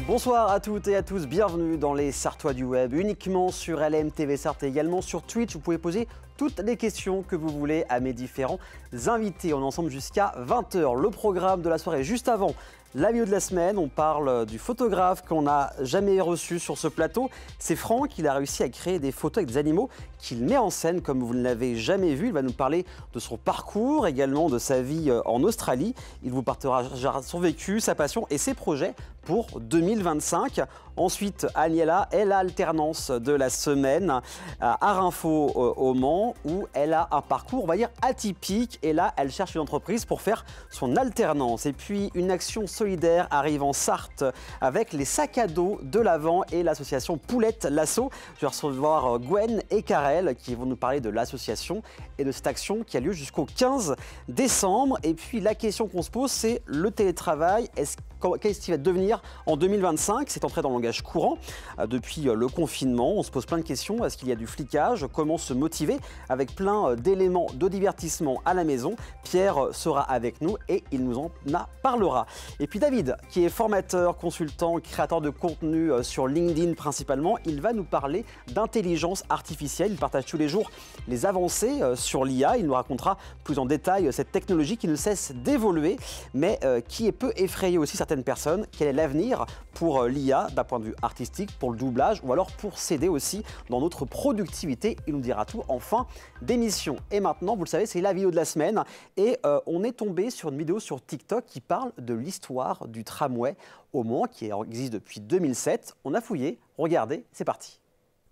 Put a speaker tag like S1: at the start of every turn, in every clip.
S1: Bonsoir à toutes et à tous, bienvenue dans les Sartois du Web, uniquement sur LMTV Sarthe et également sur Twitch. Vous pouvez poser toutes les questions que vous voulez à mes différents invités. On est ensemble jusqu'à 20 h. Le programme de la soirée, juste avant la vidéo de la semaine, on parle du photographe qu'on n'a jamais reçu sur ce plateau. C'est Franck, il a réussi à créer des photos avec des animaux qu'il met en scène comme vous ne l'avez jamais vu. Il va nous parler de son parcours, également de sa vie en Australie. Il vous partagera son vécu, sa passion et ses projets pour 2025. Ensuite, Aniela est l'alternance de la semaine à Arinfo au Mans, où elle a un parcours, on va dire, atypique. Et là, elle cherche une entreprise pour faire son alternance. Et puis, une action solidaire arrive en Sarthe avec les sacs à dos de l'Avent et l'association Poulette Lasso. Je vais recevoir Gwen et Karel qui vont nous parler de l'association et de cette action qui a lieu jusqu'au 15 décembre. Et puis, la question qu'on se pose, c'est le télétravail. Qu'est-ce qu'il va devenir en 2025? C'est entré dans le langage courant depuis le confinement. On se pose plein de questions. Est-ce qu'il y a du flicage? Comment se motiver avec plein d'éléments de divertissement à la maison? Pierre sera avec nous et il nous en parlera. Et puis David, qui est formateur, consultant, créateur de contenu sur LinkedIn principalement, il va nous parler d'intelligence artificielle. Il partage tous les jours les avancées sur l'IA. Il nous racontera plus en détail cette technologie qui ne cesse d'évoluer, mais qui est peu effrayée aussi certaines personnes. Quel est l'avenir pour l'IA d'un point de vue artistique, pour le doublage ou alors pour s'aider aussi dans notre productivité? Il nous dira tout en fin d'émission. Et maintenant, vous le savez, c'est la vidéo de la semaine et on est tombé sur une vidéo sur TikTok qui parle de l'histoire du tramway au Mans qui existe depuis 2007. On a fouillé, regardez, c'est parti.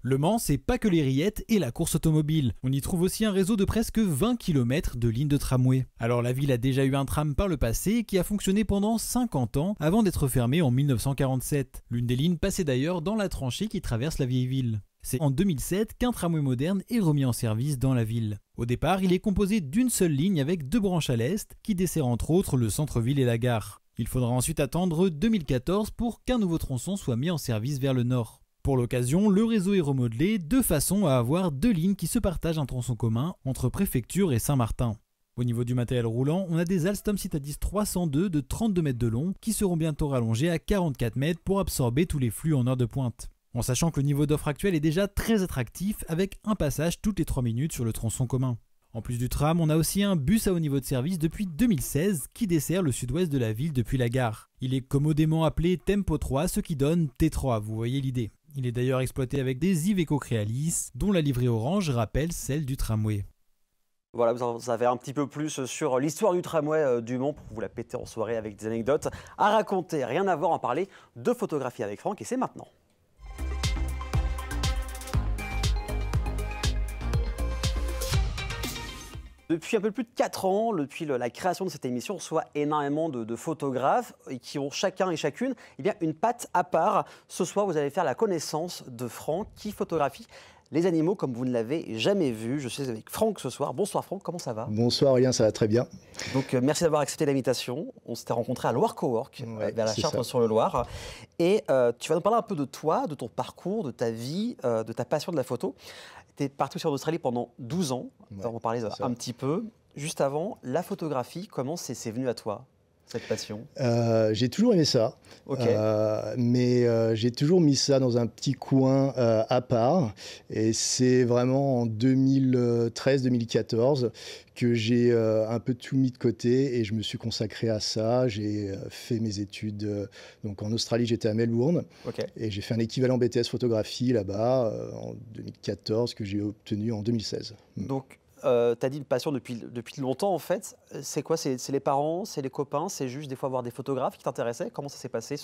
S2: Le Mans, c'est pas que les rillettes et la course automobile. On y trouve aussi un réseau de presque 20 km de lignes de tramway. Alors la ville a déjà eu un tram par le passé qui a fonctionné pendant 50 ans avant d'être fermé en 1947. L'une des lignes passait d'ailleurs dans la tranchée qui traverse la vieille ville. C'est en 2007 qu'un tramway moderne est remis en service dans la ville. Au départ, il est composé d'une seule ligne avec deux branches à l'est qui dessert entre autres le centre-ville et la gare. Il faudra ensuite attendre 2014 pour qu'un nouveau tronçon soit mis en service vers le nord. Pour l'occasion, le réseau est remodelé de façon à avoir deux lignes qui se partagent un tronçon commun entre Préfecture et Saint-Martin. Au niveau du matériel roulant, on a des Alstom Citadis 302 de 32 mètres de long qui seront bientôt rallongés à 44 mètres pour absorber tous les flux en heure de pointe. En sachant que le niveau d'offre actuel est déjà très attractif avec un passage toutes les 3 minutes sur le tronçon commun. En plus du tram, on a aussi un bus à haut niveau de service depuis 2016 qui dessert le sud-ouest de la ville depuis la gare. Il est commodément appelé Tempo 3, ce qui donne T3, vous voyez l'idée. Il est d'ailleurs exploité avec des Iveco Crealis, dont la livrée orange rappelle celle du tramway.
S1: Voilà, vous en savez un petit peu plus sur l'histoire du tramway du Mans pour vous la péter en soirée avec des anecdotes à raconter. Rien à voir, en parler de photographie avec Franck et c'est maintenant. Depuis un peu plus de 4 ans, depuis la création de cette émission, on reçoit énormément de photographes qui ont chacun et chacune une patte à part. Ce soir, vous allez faire la connaissance de Franck qui photographie les animaux comme vous ne l'avez jamais vu. Je suis avec Franck ce soir. Bonsoir Franck, comment ça va?
S3: Bonsoir Aurélien, ça va très bien.
S1: Donc merci d'avoir accepté l'invitation. On s'était rencontrés à Loire Cowork, vers la Chartre-sur-le-Loir. Et tu vas nous parler un peu de toi, de ton parcours, de ta vie, de ta passion de la photo. Tu es parti aussi en Australie pendant 12 ans, on va en parler un petit peu. Juste avant, la photographie, comment c'est venu à toi, cette passion?
S3: J'ai toujours aimé ça, mais j'ai toujours mis ça dans un petit coin à part. Et c'est vraiment en 2013-2014 que j'ai un peu tout mis de côté et je me suis consacré à ça. J'ai fait mes études donc en Australie, j'étais à Melbourne et j'ai fait un équivalent BTS photographie là-bas en 2014 que j'ai obtenu en 2016.
S1: Donc, tu as dit une passion depuis longtemps en fait. C'est quoi? C'est les parents, c'est les copains, c'est juste des fois voir des photographes qui t'intéressaient? Comment ça s'est passé,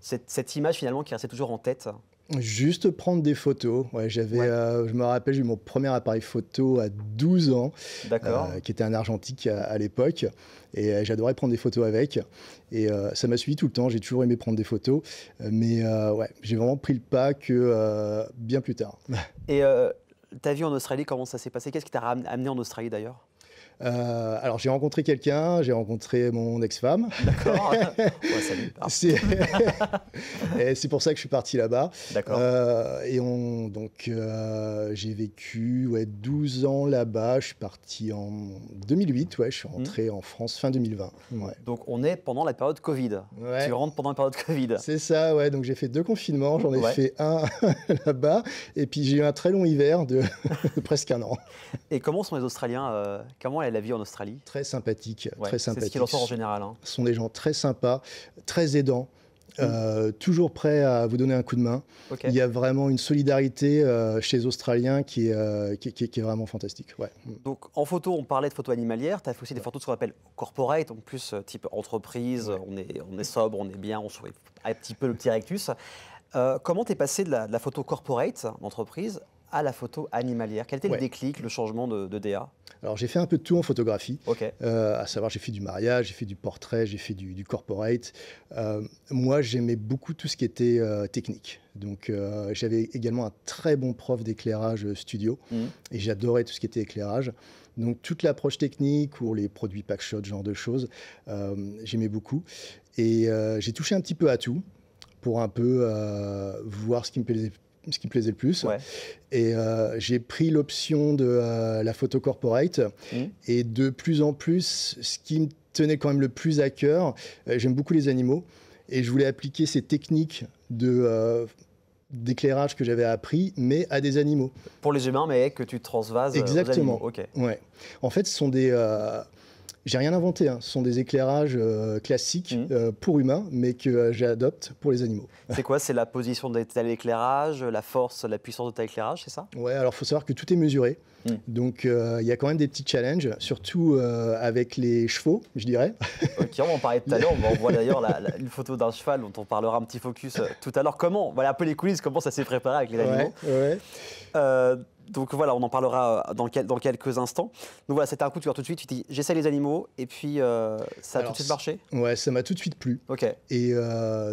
S1: cette image finalement qui restait toujours en tête?
S3: Juste prendre des photos. Je me rappelle, j'ai eu mon premier appareil photo à 12 ans, qui était un argentique à l'époque. Et j'adorais prendre des photos avec. Et ça m'a suivi tout le temps. J'ai toujours aimé prendre des photos. Mais j'ai vraiment pris le pas que bien plus tard.
S1: Et ta vie en Australie, comment ça s'est passé? Qu'est-ce qui t'a amené en Australie d'ailleurs?
S3: Alors j'ai rencontré quelqu'un, j'ai rencontré mon ex-femme.
S1: D'accord. Ouais, salut.
S3: C'est pour ça que je suis parti là-bas.
S1: D'accord.
S3: J'ai vécu 12 ans là-bas. Je suis parti en 2008. Je suis rentré en France fin 2020. Ouais.
S1: Donc on est pendant la période Covid.
S3: Ouais.
S1: Tu rentres pendant la période Covid.
S3: C'est ça, ouais. Donc j'ai fait 2 confinements. J'en ai fait un là-bas. Et puis j'ai eu un très long hiver de presque un an.
S1: Et comment sont les Australiens comment est la vie en Australie?
S3: Très sympathique, très sympathique.
S1: C'est ce qu'il en sort en général. Hein.
S3: Ce sont des gens très sympas, très aidants. Toujours prêts à vous donner un coup de main. Okay. Il y a vraiment une solidarité chez les Australiens qui est vraiment fantastique. Ouais.
S1: Donc en photo, on parlait de photos animalières, tu as fait aussi des photos de ce qu'on appelle corporate, en plus type entreprise, on est sobre, on est bien, on sourit un petit peu le petit rectus. Comment tu es passé de la photo corporate, entreprise, à la photo animalière? Quel était le déclic, le changement de DA?
S3: Alors j'ai fait un peu de tout en photographie,
S1: okay.
S3: À savoir j'ai fait du mariage, j'ai fait du portrait, j'ai fait du corporate. Moi j'aimais beaucoup tout ce qui était technique. Donc j'avais également un très bon prof d'éclairage studio et j'adorais tout ce qui était éclairage. Donc toute l'approche technique ou les produits packshot, ce genre de choses, j'aimais beaucoup. Et j'ai touché un petit peu à tout pour un peu voir ce qui me plaisait le plus.
S1: Ouais.
S3: Et j'ai pris l'option de la photo corporate. Et de plus en plus, ce qui me tenait quand même le plus à cœur, j'aime beaucoup les animaux. Et je voulais appliquer ces techniques d'éclairage que j'avais appris, mais à des animaux.
S1: Pour les humains, mais que tu transvases
S3: Exactement.
S1: aux animaux. Okay.
S3: Ouais. En fait, ce sont des... J'ai rien inventé, hein. Ce sont des éclairages classiques pour humains, mais que j'adopte pour les animaux.
S1: C'est quoi? C'est la position de tel éclairage, la force, la puissance de tel éclirage, c'est ça?
S3: Ouais, alors il faut savoir que tout est mesuré. Donc il y a quand même des petits challenges, surtout avec les chevaux, je dirais.
S1: Ok, on en parlait tout à l'heure, on voit d'ailleurs une photo d'un cheval dont on parlera un petit focus tout à l'heure. Voilà un peu les coulisses, comment ça s'est préparé avec les animaux. Donc voilà, on en parlera dans quelques instants. Donc voilà, c'était un coup de cœur tout de suite. Tu dis, j'essaie les animaux et puis ça a tout de suite marché?
S3: Ouais, ça m'a tout de suite plu.
S1: Okay.
S3: Et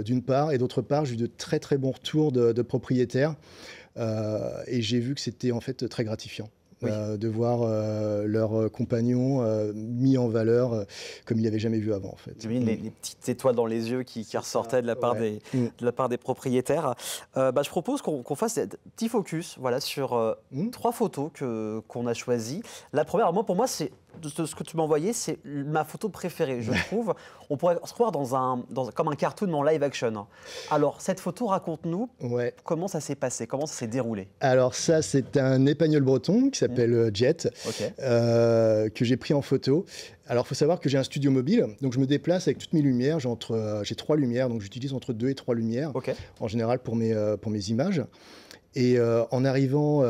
S3: d'une part, et d'autre part, j'ai eu de très très bons retours de propriétaires et j'ai vu que c'était en fait très gratifiant. De voir leurs compagnons mis en valeur comme ils n'avaient jamais vu avant. En fait.
S1: Les petites étoiles dans les yeux qui ressortaient de la part, de la part des propriétaires. Je propose qu'on fasse un petit focus sur 3 photos qu'on a choisies. La première, pour moi, c'est ce que tu m'as envoyé, c'est ma photo préférée, je trouve. On pourrait se croire comme un cartoon en live action. Alors, cette photo, raconte-nous comment ça s'est passé, comment ça s'est déroulé.
S3: Alors ça, c'est un épagnol breton qui s'appelle Jet, que j'ai pris en photo. Alors, il faut savoir que j'ai un studio mobile, donc je me déplace avec toutes mes lumières. J'ai 3 lumières, donc j'utilise entre 2 et 3 lumières, en général pour mes images. Et en arrivant...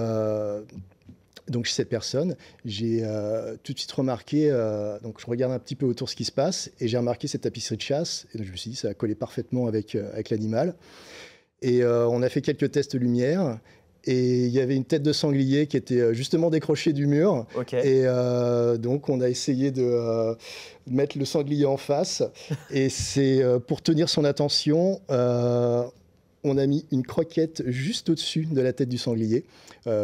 S3: Donc chez cette personne, j'ai tout de suite remarqué, donc je regarde un petit peu autour ce qui se passe, et j'ai remarqué cette tapisserie de chasse, et donc je me suis dit ça va coller parfaitement avec l'animal. Et on a fait quelques tests lumière, et il y avait une tête de sanglier qui était justement décrochée du mur. Et donc on a essayé de mettre le sanglier en face, et c'est pour tenir son attention... on a mis une croquette juste au-dessus de la tête du sanglier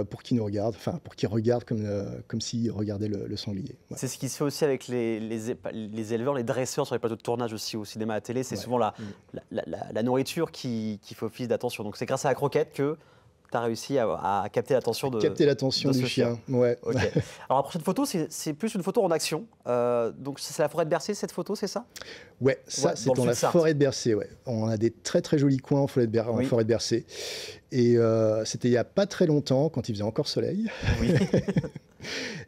S3: pour qu'il nous regarde, pour qu'il regarde comme s'il regardait le sanglier. Ouais.
S1: C'est ce qui se fait aussi avec les éleveurs, les dresseurs sur les plateaux de tournage aussi au cinéma, à la télé. C'est souvent la nourriture qui fait office d'attention. Donc c'est grâce à la croquette que tu as réussi à capter l'attention
S3: du chien. Ouais.
S1: Okay. Alors la prochaine photo, c'est plus une photo en action. Donc c'est la forêt de Bercé, cette photo, c'est ça?
S3: Ouais, ça c'est dans la forêt de Bercé. Ouais. On a des très très jolis coins en forêt de Bercé. Et c'était il n'y a pas très longtemps, quand il faisait encore soleil.
S1: Oui.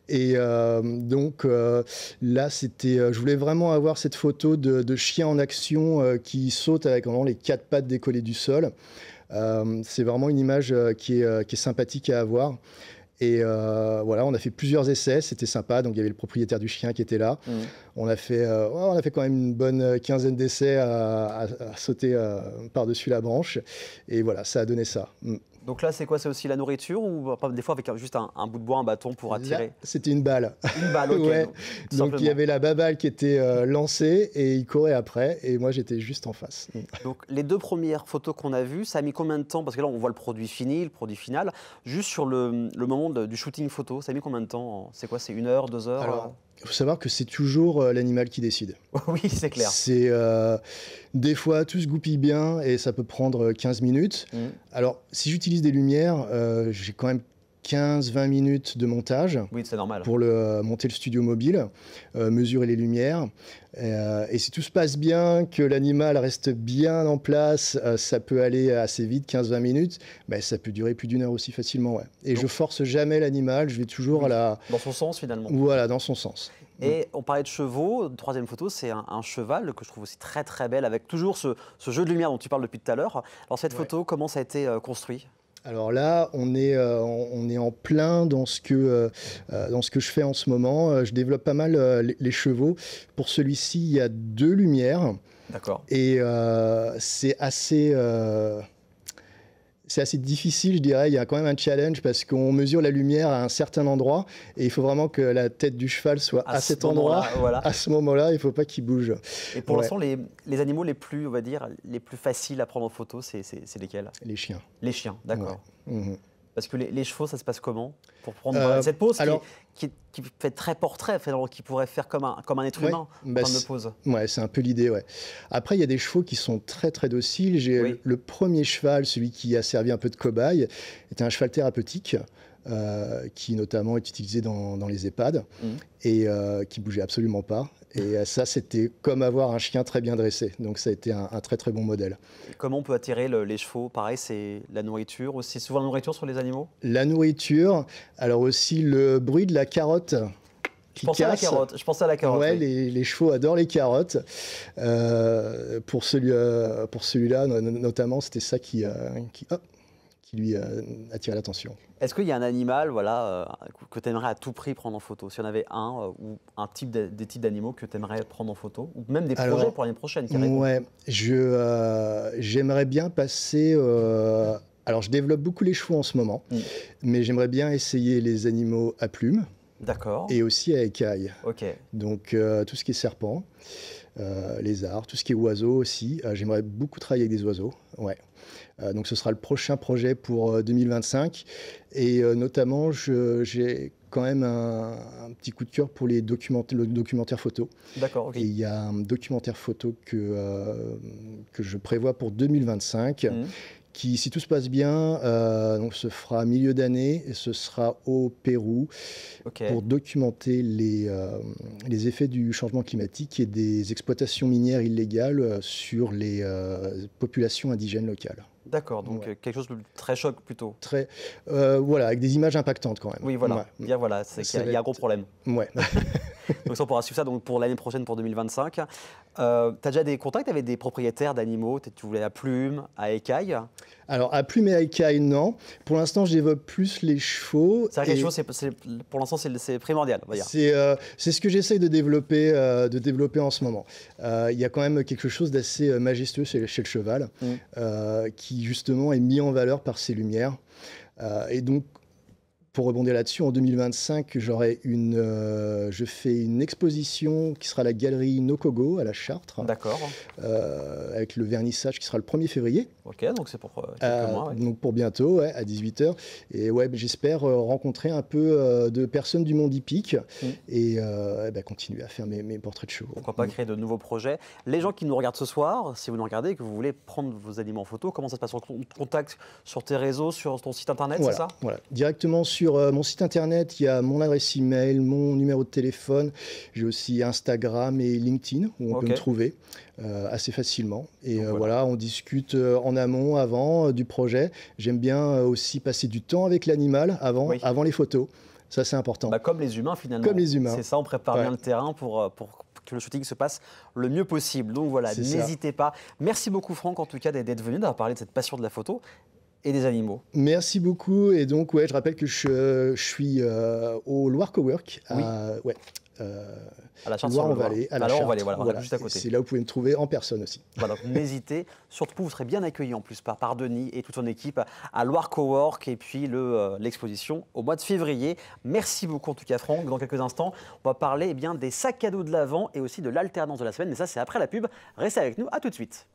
S3: Et donc là, je voulais vraiment avoir cette photo de chien en action qui saute avec vraiment les 4 pattes décollées du sol. C'est vraiment une image qui est sympathique à avoir. Et on a fait plusieurs essais, c'était sympa. Donc il y avait le propriétaire du chien qui était là. On a fait quand même une bonne quinzaine d'essais à sauter par-dessus la branche. Et voilà, ça a donné ça.
S1: Donc là, c'est quoi? C'est aussi la nourriture ou des fois avec juste un bout de bois, un bâton pour attirer?
S3: Là, c'était une balle.
S1: Une balle, ok.
S3: Ouais. Donc il y avait la baballe qui était lancée et il courait après et moi j'étais juste en face.
S1: Donc les 2 premières photos qu'on a vues, ça a mis combien de temps? Parce que là on voit le produit fini, le produit final. Juste sur le moment du shooting photo, ça a mis combien de temps? C'est quoi? C'est 1 heure, 2 heures?
S3: Alors, il faut savoir que c'est toujours l'animal qui décide.
S1: Oui, c'est clair.
S3: Des fois, tout se goupille bien et ça peut prendre 15 minutes. Alors, si j'utilise des lumières, j'ai quand même 15-20 minutes de montage.
S1: Oui, c'est normal.
S3: Pour monter le studio mobile, mesurer les lumières. Et si tout se passe bien, que l'animal reste bien en place, ça peut aller assez vite, 15-20 minutes. Mais ça peut durer plus d'1 heure aussi facilement. Ouais. Et donc, je force jamais l'animal, je vais toujours
S1: dans son sens, finalement.
S3: Voilà, dans son sens.
S1: Et on parlait de chevaux. Troisième photo, c'est un cheval que je trouve aussi très très belle, avec toujours ce jeu de lumière dont tu parles depuis tout à l'heure. Alors cette photo, comment ça a été construit ?
S3: Alors là, on est en plein dans ce que je fais en ce moment. Je développe pas mal les chevaux. Pour celui-ci, il y a 2 lumières.
S1: D'accord.
S3: Et c'est assez difficile, je dirais. Il y a quand même un challenge parce qu'on mesure la lumière à un certain endroit et il faut vraiment que la tête du cheval soit à cet endroit. Voilà. À ce moment-là, il ne faut pas qu'il bouge.
S1: Et pour l'instant, les animaux les plus, on va dire, les plus faciles à prendre en photo, c'est lesquels ? Les
S3: chiens.
S1: Les chiens, d'accord.
S3: Ouais.
S1: Parce que les chevaux, ça se passe comment pour prendre cette pose qui fait très portrait, qui pourrait faire comme un être humain en termes de pose.
S3: Ouais, c'est un peu l'idée. Ouais. Après, il y a des chevaux qui sont très très dociles. J'ai le premier cheval, celui qui a servi un peu de cobaye, était un cheval thérapeutique. Qui notamment est utilisé dans les EHPAD et qui bougeait absolument pas. Et ça, c'était comme avoir un chien très bien dressé. Donc ça a été un très très bon modèle.
S1: Et comment on peut attirer les chevaux? Pareil, c'est la nourriture aussi. Souvent la nourriture sur les animaux? La
S3: nourriture, alors aussi le bruit de la carotte.
S1: Je pensais à la carotte.
S3: Ouais, oui. les chevaux adorent les carottes. Pour celui-là, notamment, c'était ça qui lui attirait l'attention.
S1: Est-ce qu'il y a un animal que tu aimerais à tout prix prendre en photo? Si y en avait un ou des types d'animaux que tu aimerais prendre en photo? Ou même des projets pour l'année prochaine?
S3: Ouais, j'aimerais bien passer... alors, je développe beaucoup les chevaux en ce moment, mais j'aimerais bien essayer les animaux à plumes.
S1: D'accord.
S3: Et aussi à écailles.
S1: Ok.
S3: Donc, tout ce qui est serpent, lézard, tout ce qui est oiseaux aussi. J'aimerais beaucoup travailler avec des oiseaux. Ouais. Donc ce sera le prochain projet pour 2025 et notamment j'ai quand même un petit coup de cœur pour le documentaire photo.
S1: D'accord. Okay.
S3: Et il y a un documentaire photo que je prévois pour 2025 qui, si tout se passe bien, donc se fera milieu d'année et ce sera au Pérou pour documenter les effets du changement climatique et des exploitations minières illégales sur les populations indigènes locales.
S1: D'accord, donc quelque chose de très choc plutôt.
S3: Très, voilà, avec des images impactantes quand même.
S1: Oui, voilà.
S3: Ouais.
S1: Bien, voilà, il y a un gros problème.
S3: Ouais.
S1: Donc ça, on pourra suivre ça pour l'année prochaine, pour 2025. Tu as déjà des contacts avec des propriétaires d'animaux? Tu voulais à plumes, à écailles?
S3: Alors, à plumes et à écailles, non. Pour l'instant, je développe plus les chevaux.
S1: C'est vrai que les chevaux, pour l'instant, c'est primordial, on va dire.
S3: C'est ce que j'essaye de développer en ce moment. Il y a quand même quelque chose d'assez majestueux chez le cheval, qui justement est mis en valeur par ses lumières. Et donc, pour rebondir là-dessus, en 2025, je fais une exposition qui sera à la galerie Nokogo à la Chartre.
S1: D'accord.
S3: Avec le vernissage qui sera le 1er février.
S1: Ok, donc c'est pour quelques mois.
S3: Donc pour bientôt, à 18h. Et j'espère rencontrer un peu de personnes du monde hippique et continuer à faire mes portraits de chevaux.
S1: Pourquoi pas créer de nouveaux projets. Les gens qui nous regardent ce soir, si vous nous regardez et que vous voulez prendre vos animaux en photo, comment ça se passe? On te contacte sur tes réseaux, sur ton site internet, c'est ça?
S3: Voilà, directement sur mon site internet, il y a mon adresse email, mon numéro de téléphone. J'ai aussi Instagram et LinkedIn où on peut me trouver assez facilement. Et donc, voilà, on discute en amont, avant du projet. J'aime bien aussi passer du temps avec l'animal avant les photos. Ça, c'est important.
S1: Comme les humains, finalement.
S3: Comme les humains.
S1: C'est ça, on prépare bien le terrain pour que le shooting se passe le mieux possible. Donc voilà, n'hésitez pas. Merci beaucoup, Franck, en tout cas, d'être venu, d'avoir parlé de cette passion de la photo et des animaux.
S3: Merci beaucoup. Et donc, je rappelle que je suis au Loire Cowork.
S1: À la Chartre,
S3: Loire-en-Vallée.
S1: Voilà, juste à côté.
S3: C'est là où vous pouvez me trouver en personne aussi.
S1: Voilà, n'hésitez. Surtout, vous serez bien accueillis en plus par Denis et toute son équipe à Loire Cowork et puis l'exposition au mois de février. Merci beaucoup en tout cas, Franck. Dans quelques instants, on va parler des sacs à dos de l'Avent et aussi de l'alternance de la semaine. Mais ça, c'est après la pub. Restez avec nous. À tout de suite.